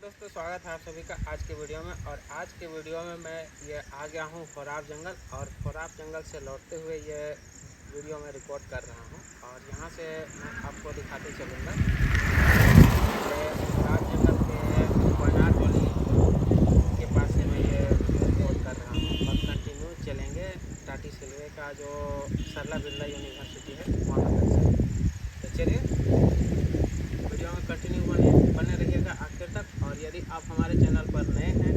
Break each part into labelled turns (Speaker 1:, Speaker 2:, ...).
Speaker 1: दोस्तों, स्वागत है आप सभी का आज के वीडियो में। और आज के वीडियो में मैं ये आ गया हूँ खोराब जंगल, और खोराब जंगल से लौटते हुए ये वीडियो में रिकॉर्ड कर रहा हूँ। और यहाँ से मैं आपको दिखाते चलूँगा ये खोराब जंगल के बनार वाली के पास से मैं ये वीडियो रिकॉर्ड कर रहा हूँ। और कंटिन्यू चलेंगे टाटी सिलवे का जो सरला बिरला यूनिवर्सिटी है वहाँ तक से। तो चलिए वीडियो में कंटिन्यू बने रहिएगा आखिर तक। और यदि आप हमारे चैनल पर नए हैं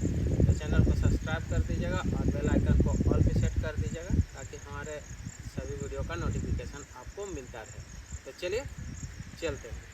Speaker 1: तो चैनल को सब्सक्राइब कर दीजिएगा और बेल आइकन को ऑल पे सेट कर दीजिएगा ताकि हमारे सभी वीडियो का नोटिफिकेशन आपको मिलता रहे। तो चलिए चलते हैं।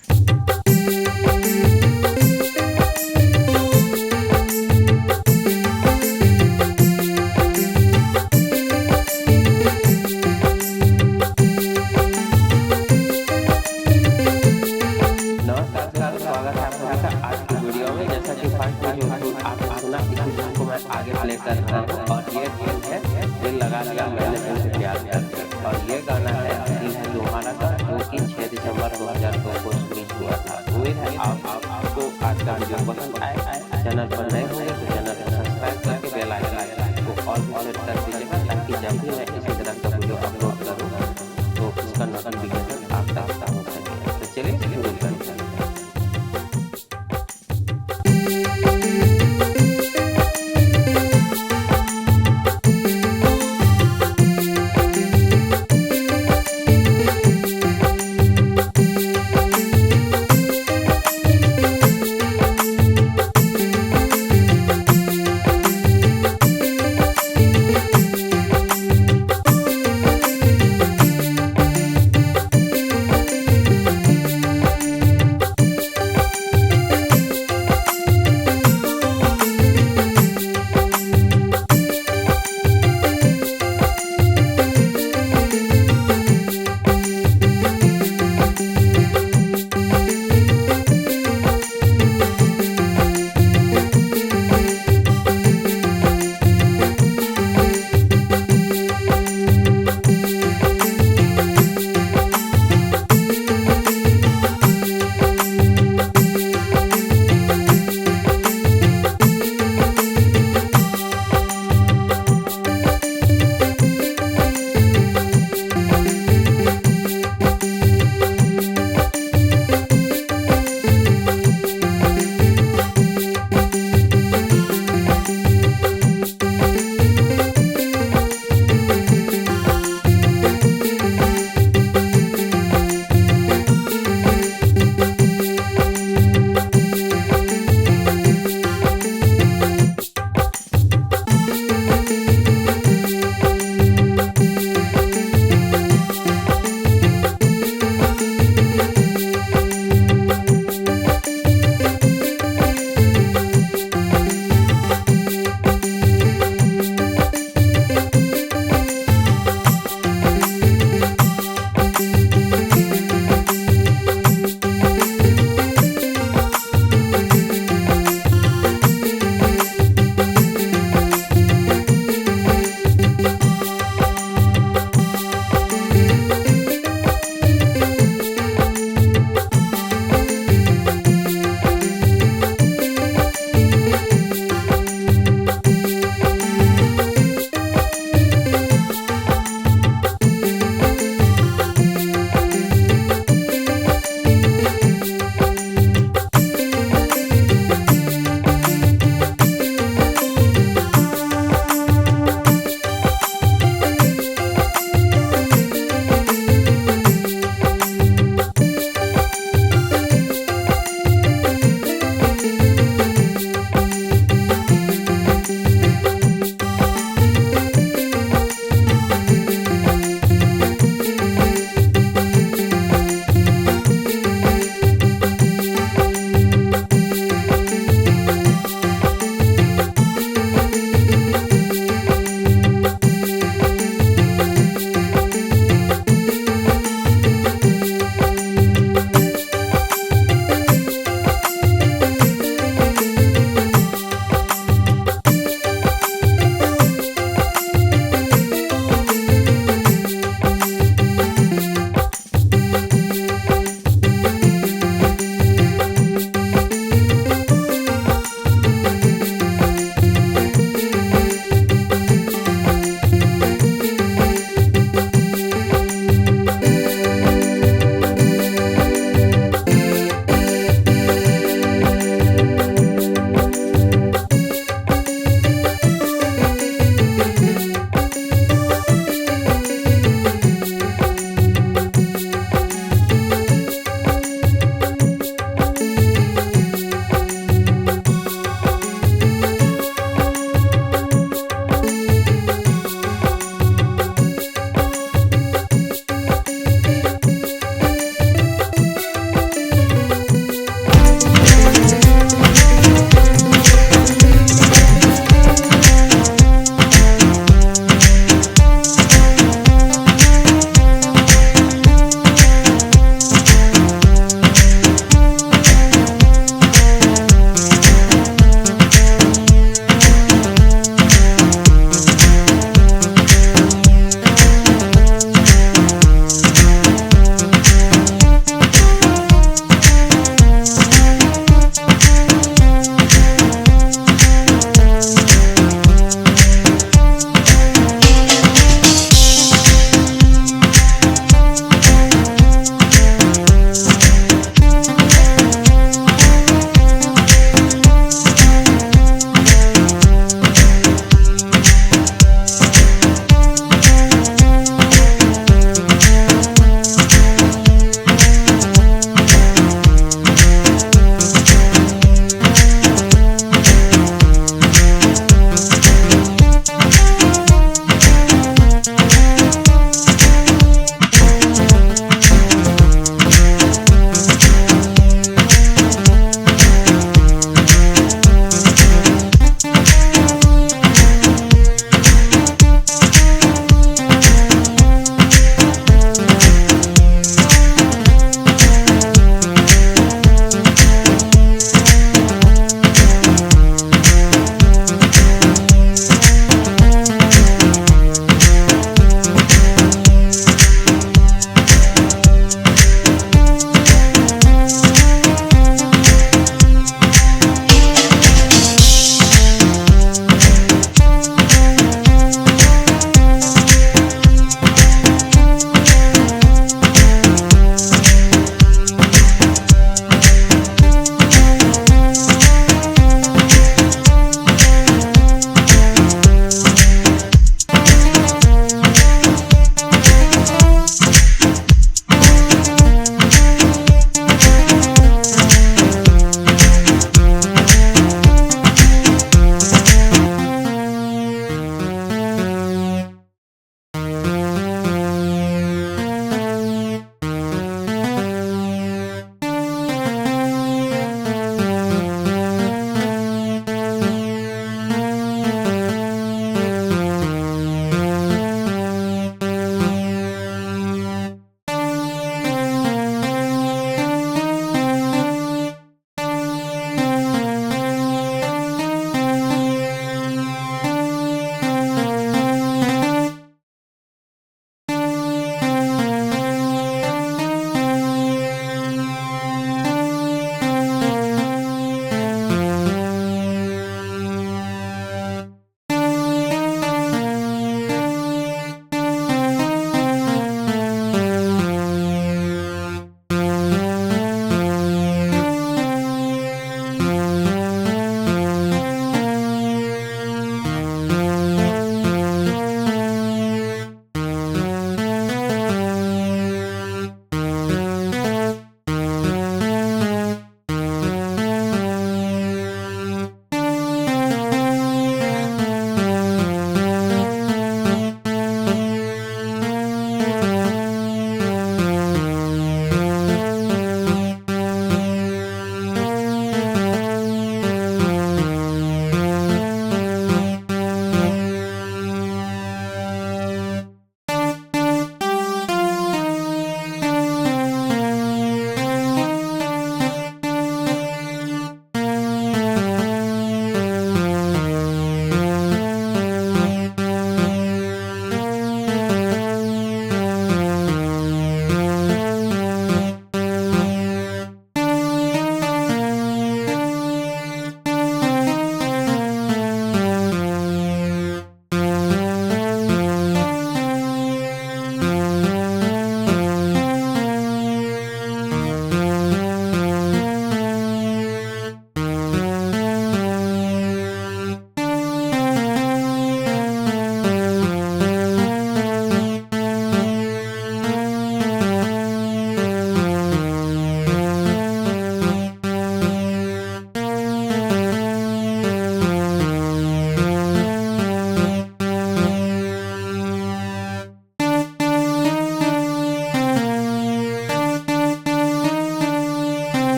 Speaker 2: स्वागत है आप सभी का आज की वीडियो में। जैसा कि फर्स्ट वीडियो आपने सुना, इस वीडियो को मैं आगे प्ले कर रहा हूँ। और ये दिल है, दिल लगा लिया मैंने तुमसे प्यार करके। और ये गाना है दिल है तुम्हारा का, जो कि 6 दिसंबर 2002 को रिलीज हुआ था। उम्मीद है आप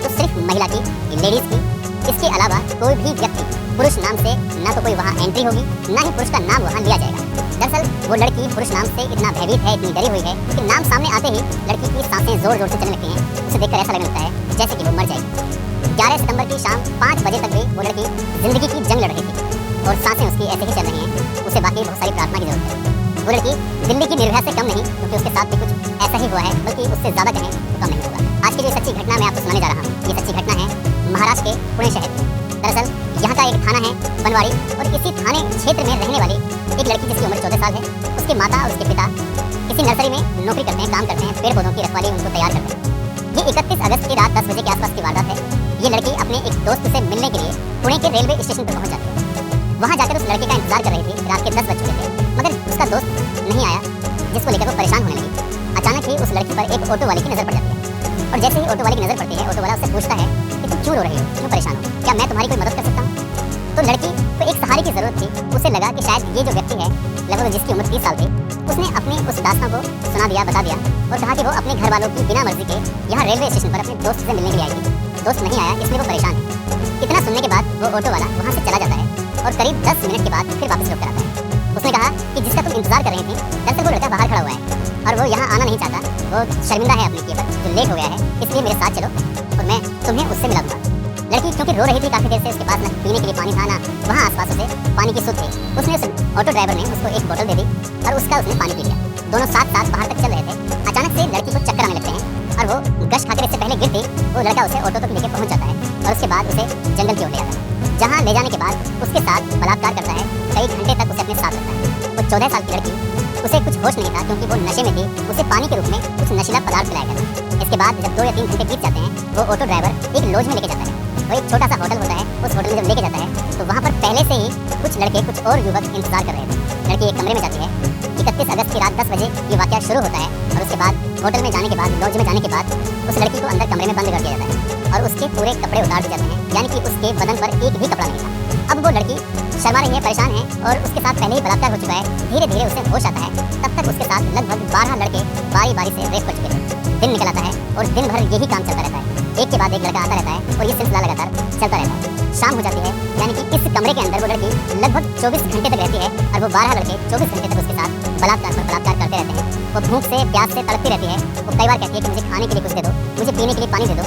Speaker 3: तो सिर्फ महिला की, लेडीज की। इसके अलावा कोई भी व्यक्ति पुरुष नाम से ना तो कोई वहाँ एंट्री होगी, ना ही पुरुष का नाम वहाँ लिया जाएगा। दरअसल वो लड़की पुरुष नाम से इतना भयभीत है, इतनी डरी हुई है कि नाम सामने आते ही लड़की की सांसें जोर जोर से चलने लगती हैं। उसे देखकर ऐसा लगने लगता है जैसे कि वो मर जाएगी। 11 सितंबर की शाम 5 बजे तक भी वो लड़की जिंदगी की जंग लड़ रही थी और सांसें उसकी ऐसे ही चल रही हैं। उसे वाकई बहुत सारी प्रार्थना की जरूरत है। वो लड़की दिल्ली की निर्भया से कम नहीं, क्योंकि उसके साथ भी कुछ ऐसा ही हुआ है, बल्कि उससे ज़्यादा कहें तो कम नहीं होगा। आज की जो सच्ची घटना मैं आपको सुनाने जा रहा हूँ, ये सच्ची घटना है महाराष्ट्र के पुणे शहर की। दरअसल यहाँ का एक थाना है बनवाड़ी, और इसी थाने क्षेत्र में रहने वाली एक लड़की जिसकी उम्र 14 साल है, उसके माता और उसके पिता किसी नर्सरी में नौकरी करते हैं, काम करते हैं, पेड़ पौधों की रखवाली उनको तैयार करते हैं। ये 31 अगस्त की रात 10 बजे के आसपास की वारदात है। ये लड़की अपने एक दोस्त से मिलने के लिए पुणे के रेलवे स्टेशन पर पहुंच जाती है। वहाँ जाकर उस लड़के का इंतजार कर रही थी। रात के 10 बज चुके थे, मगर उसका दोस्त नहीं आया, जिसको लेकर वो परेशान होने लगी। अचानक ही उस लड़की पर एक ऑटो वाले की नज़र पड़ जाती है, और जैसे ही ऑटो वाले की नज़र पड़ती है, ऑटो वाला उससे पूछता है कि तुम क्यों रो रही हो, क्यों परेशान हो, क्या मैं तुम्हारी कोई मदद कर सकता हूँ? तो लड़की को एक सहारे की ज़रूरत थी। उसे लगा कि शायद ये जो व्यक्ति है, लगभग जिसकी उम्र 30 साल थी, उसने अपनी उस दास्तां को सुना दिया, बता दिया, और कहा कि वो अपने घर वालों की बिना मर्जी के यहाँ रेलवे स्टेशन पर अपने दोस्त से मिलने के लिए आई थी। दोस्त नहीं आया, इसलिए वो परेशान है। इतना सुनने के बाद वो ऑटो वाला वहाँ से चला जाता है, और करीब 10 मिनट के बाद फिर वापस लौट कर आता है। उसने कहा कि जिसका तुम इंतजार कर रही थी, दरअसल वो लड़का बाहर खड़ा हुआ है और वो यहाँ आना नहीं चाहता। वो शर्मिंदा है अपने किए पर, जो लेट हो गया है, इसलिए मेरे साथ चलो और मैं तुम्हें उससे मिला दूंगा। लड़की क्योंकि रो रही थी काफ़ी देर से, उसके पास ना पीने के लिए पानी था, ना वहाँ आसपास उसे पानी की सुध थी। उसने उस ऑटो ड्राइवर ने उसको एक बोतल दे दी और उसका उसने पानी पी लिया। दोनों साथ साथ बाहर तक चल रहे थे। अचानक से लड़की को चक्कर आने लगते हैं, और वो गश खाकर इससे पहले गिरती, वो लड़का उसे ऑटो तक लेकर पहुँच जाता है, और उसके बाद उसे जंगल की ओर ले जाता है, जहाँ ले जाने के बाद उसके साथ बलात्कार करता है। कई घंटे तक उसे अपने साथ रखता है। वो 14 साल की लड़की, उसे कुछ होश नहीं था, क्योंकि वो नशे में थी। उसे पानी के रूप में कुछ नशीला पदार्थ पिलाया गया। इसके बाद जब 2 या 3 घंटे बीत जाते हैं, वो ऑटो ड्राइवर एक लॉज में लेके जाता है। वो एक छोटा सा होटल होता है, उस होटल में जब लेके जाता है तो वहाँ पर पहले से ही कुछ लड़के, कुछ और युवक इंतजार कर रहे थे। लड़की एक कमरे में जाती है। 31 अगस्त की रात 10 बजे ये वाकया शुरू होता है, और उसके बाद होटल में जाने के बाद, लॉज में जाने के बाद, उस लड़की को अंदर कमरे में बंद कर दिया जाता है, और उसके पूरे कपड़े उतार दिए जाते हैं, यानी कि उसके बदन पर एक भी कपड़ा नहीं था। अब वो लड़की शर्मा रही है, परेशान है, और उसके साथ पहले ही बलात्कार हो चुका है। धीरे धीरे उसे होश आता है। तब तक उसके साथ लगभग 12 लड़के बारी बारी से रेप कर चुके थे। दिन निकल आता है, और दिन भर यही काम चलता रहता है। एक के बाद एक लड़का आता रहता है, और ये सिलसिला लगातार चलता रहता है। शाम हो जाती है, यानी कि इस कमरे के अंदर वो लड़की लगभग 24 घंटे तक रहती है, और वो 12 लड़के 24 घंटे तक उसके साथ बलात्कार पर बलात्कार करते रहते हैं। वो भूख से, प्यास से तड़पती रहती है। वो कई बार कहती है कि मुझे खाने के लिए कुछ दे दो, मुझे पीने के लिए पानी दे दो,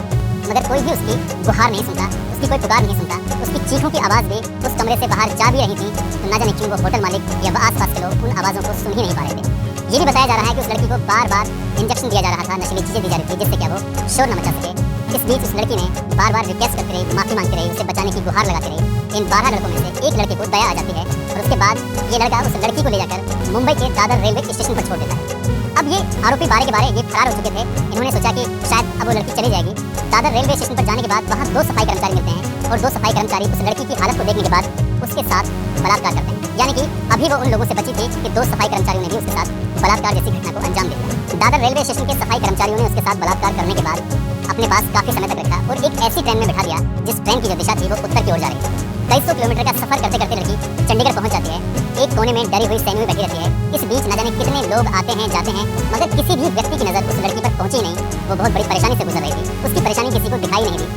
Speaker 3: मगर कोई भी उसकी गुहार नहीं सुनता, उसकी कोई पुकार नहीं सुनता। उसकी चीखों की आवाज़ भी उस कमरे से बाहर जा भी रही थी, तो ना जाने क्यों वो होटल मालिक या आसपास के लोग उन आवाज़ों को सुन ही नहीं पा रहे थे। ये भी बताया जा रहा है कि उस लड़की को बार बार इंजेक्शन दिया जा रहा था, नशीली चीज़ें दी जा रही थी, जिससे क्या वो शोर न मचा सके। इस बीच उस लड़की ने बार बार रिक्वेस्ट करती रही, माफ़ी मांगती रही, उसे बचाने की गुहार लगाती रही। इन 12 लड़कों में से एक लड़के को दया आ जाती है, और उसके बाद ये लड़का उस लड़की को ले जाकर मुंबई के दादर रेलवे स्टेशन पर छोड़ देता है। अब ये आरोपी बारे के बारे ये फरार हो चुके थे। इन्होंने सोचा कि शायद अब वो लड़की चली जाएगी। दादर रेलवे स्टेशन पर जाने के बाद वहाँ 2 सफाई कर्मचारी मिलते हैं, और 2 सफाई कर्मचारी उस लड़की की हालत को देखने के बाद उसके साथ बलात्कार करते हैं। यानी कि अभी वो उन लोगों से बची थी कि 2 सफाई कर्मचारियों ने भी उसके साथ बलात्कार जैसी घटना को अंजाम दिया। दादर रेलवे स्टेशन के सफाई कर्मचारियों ने उसके साथ बलात्कार करने के बाद अपने पास काफी समय तक रखा, और एक ऐसी ट्रेन में बैठा दिया जिस ट्रेन की जो दिशा थी वो उत्तर की ओर जा रही थी। कई सौ किलोमीटर का सफर करते करते लड़की चंडीगढ़ पहुंच जाती है। एक कोने में डरी हुई सैनी में बैठी रहती है। इस बीच न जाने कितने लोग आते हैं, जाते हैं, मगर किसी भी व्यक्ति की नज़र उस लड़की पर पहुंची नहीं। वो बहुत बड़ी परेशानी से गुजर रही थी। उसकी परेशानी किसी को दिखाई नहीं दी।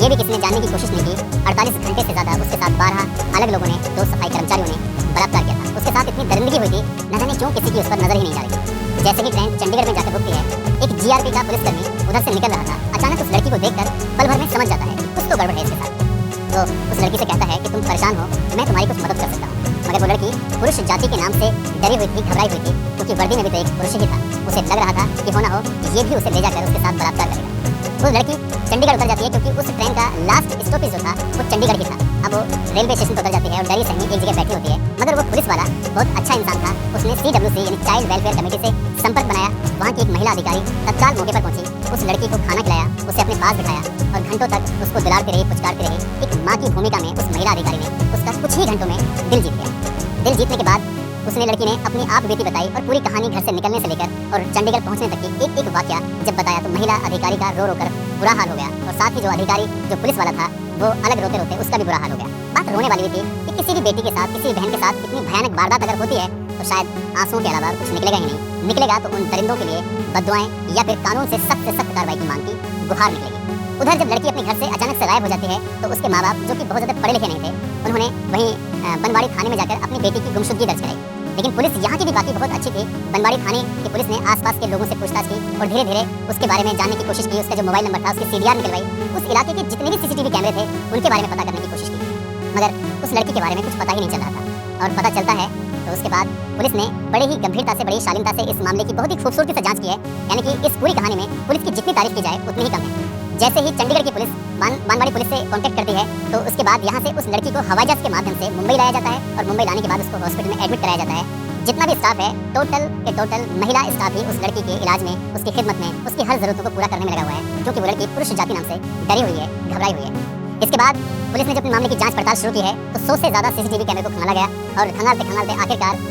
Speaker 3: ये भी किसी ने जानने की कोशिश नहीं की। 48 घंटे से ज़्यादा उसके साथ 12 अलग लोगों ने, 2 सफाई कर्मचारियों ने बलात्कार किया था। उसके साथ इतनी दरिंदगी हुई थी, न जाने क्यों किसी की उस पर नजर ही नहीं जा रही थी। जैसे ही ट्रेन चंडीगढ़ में जाकर रुकती है, एक जीआरपी का पुलिसकर्मी उधर से निकल रहा था। अचानक उस लड़की को देखकर पल भर में समझ जाता है कुछ तो गड़बड़ है इसके साथ। तो उस लड़की से कहता है कि तुम परेशान हो, मैं तुम्हारी कुछ मदद कर सकता हूँ। मगर वो लड़की पुरुष जाति के नाम से डरी हुई थी, घबराई हुई थी, क्योंकि वर्दी में भी तो एक पुरुष ही था। उसे लग रहा था कि हो ना हो ये भी उसे ले जाकर उसके साथ बलात्कार करेगा। वो लड़की चंडीगढ़ उतर जाती है, क्योंकि उस ट्रेन का लास्ट स्टॉपेज जो था वो चंडीगढ़ ही था। अब वो रेलवे स्टेशन पर उतर जाती है और डरी सहमी एक जगह बैठी होती है। मगर वो पुलिस वाला बहुत अच्छा इंसान था। उसने CWC यानी चाइल्ड वेलफेयर कमेटी से संपर्क बनाया। वहाँ की एक महिला अधिकारी तत्काल मौके पर पहुंची, उस लड़की को खाना खिलाया, उसे अपने पास बिठाया और घंटों तक उसको दिलाती रही, पुचकारती रही। एक माँ की भूमिका में उस महिला अधिकारी ने उसका कुछ ही घंटों में दिल जीत लिया। दिल जीतने के बाद उसने लड़की ने अपनी आप बीती बताई और पूरी कहानी घर से निकलने से लेकर और चंडीगढ़ पहुंचने तक की एक एक वाकया जब बताया तो महिला अधिकारी का रो कर बुरा हाल हो गया और साथ ही जो अधिकारी जो पुलिस वाला था वो अलग रोते रोते उसका भी बुरा हाल हो गया। बात रोने वाली भी थी कि किसी भी बेटी के साथ, किसी भी बहन के साथ इतनी भयानक वारदात अगर होती है तो शायद आंसुओं के अलावा कुछ निकलेगा ही नहीं। निकलेगा तो उन दरिंदों के लिए बद्दुआएं या फिर कानून से सख्त कार्रवाई की मांग की गुहार निकलेगी। उधर जब लड़की अपने घर से अचानक से गायब हो जाती है तो उसके माँ बाप, जो कि बहुत ज़्यादा पढ़े लिखे नहीं थे, उन्होंने वहीं बनवाड़ी थाने में जाकर अपनी बेटी की गुमशुदगी दर्ज कराई। लेकिन पुलिस यहाँ की भी बाकी बहुत अच्छी थी। बनवाड़ी थाने की पुलिस ने आसपास के लोगों से पूछताछ की और धीरे धीरे उसके बारे में जानने की कोशिश की। उसका जो मोबाइल नंबर था उसकी CDR निकलवाई। उस इलाके के जितने भी CCTV कैमरे थे उनके बारे में पता करने की कोशिश की, मगर उस लड़की के बारे में कुछ पता ही नहीं चल रहा था। और पता चलता है तो उसके बाद पुलिस ने बड़े ही गंभीरता से, बड़ी शालीनता से इस मामले की बहुत ही खूबसूरती से जांच की है। यानी कि इस पूरी कहानी में पुलिस की जितनी तारीफ की जाए उतनी ही कम है। जैसे ही चंडीगढ़ की पुलिस बनवाड़ी पुलिस से कांटेक्ट करती है तो उसके बाद यहाँ से उस लड़की को हवाई जहाज के माध्यम से मुंबई लाया जाता है और मुंबई लाने के बाद उसको हॉस्पिटल में एडमिट कराया जाता है। जितना भी स्टाफ है टोटल महिला स्टाफ ही उस लड़की के इलाज में, उसकी खिदमत में, उसकी हर जरूरतों को पूरा करने में लगा हुआ है, क्योंकि वो लड़की पुरुष जाति नाम से डरी हुई है, घबराई हुई है। इसके बाद पुलिस ने जब मामले की जांच पड़ताल शुरू की है तो 100 से ज़्यादा CCTV कैमरे को खंगाला गया और खंगालते आखिरकार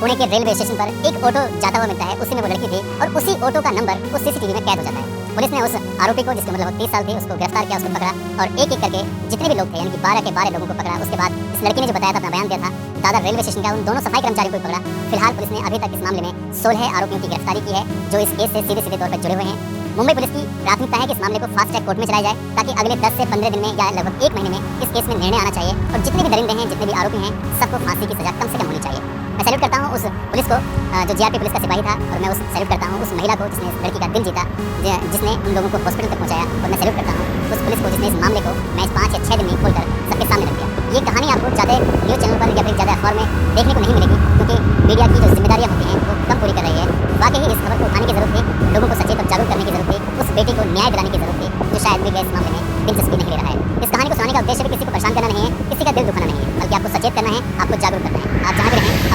Speaker 3: पुणे के रेलवे स्टेशन पर एक ऑटो जाता हुआ मिलता है। उसी में वो लड़की थी और उसी ऑटो का नंबर उस CCTV में कैद हो जाता है। पुलिस ने उस आरोपी को, जिसके मतलब 30 साल थे, उसको गिरफ्तार किया, उसको पकड़ा और एक एक करके जितने भी लोग थे, यानी कि 12 के 12 लोगों को पकड़ा। उसके बाद इस लड़की ने जो बताया था, अपना बयान दिया था, दादर रेलवे स्टेशन का, उन दोनों सफाई कर्मचारियों को पकड़ा। फिलहाल पुलिस ने अभी तक इस मामले में 16 आरोपियों की गिरफ्तारी की है जो इस केस से सीधे तौर पर जुड़े हुए हैं। मुंबई पुलिस की प्राथमिकता है कि इस मामले को फास्ट ट्रैक कोर्ट में चलाया जाए ताकि अगले 10 से 15 दिन में या लगभग 1 महीने में इस केस में निर्णय आना चाहिए और जितने भी दरिंदे हैं, जितने भी आरोपी हैं, सबको फांसी की सजा कम से कम होनी चाहिए। मैं सैल्यूट करता हूँ उस पुलिस को जो GRP पुलिस का सिपाही था, और मैं सैल्यूट करता हूँ उस महिला को जिसने इस लड़की का दिल जीता, जिसने उन लोगों को हॉस्पिटल तक पहुँचाया, और मैं सैल्यूट करता हूँ उस पुलिस को जिसने इस मामले को मैं 5 या 6 दिन में खोलकर सबके सामने रख दिया। ये कहानी आपको ज़्यादा न्यूज़ चैनल पर या फिर ज़्यादा अखबार में देखने को नहीं मिलेगी, क्योंकि मीडिया की जो जिम्मेदारियाँ होती हैं वो कम पूरी कर रही है। वाकई ही इस खबर को उठाने की जरूरत थी, लोगों को सचेत और जागरूक करने की जरूरत थी, उस बेटी को न्याय दिलाने की जरूरत थी जो शायद मीडिया इस मामले में दिलचस्पी नहीं ले रहा है। इस कहानी को सुनाने का उद्देश्य भी किसी को परेशान करना नहीं है, किसी का दिल दुखाना नहीं है, बल्कि आपको सचेत करना है, आपको जागरूक करना है। आप जहाँ भी रहें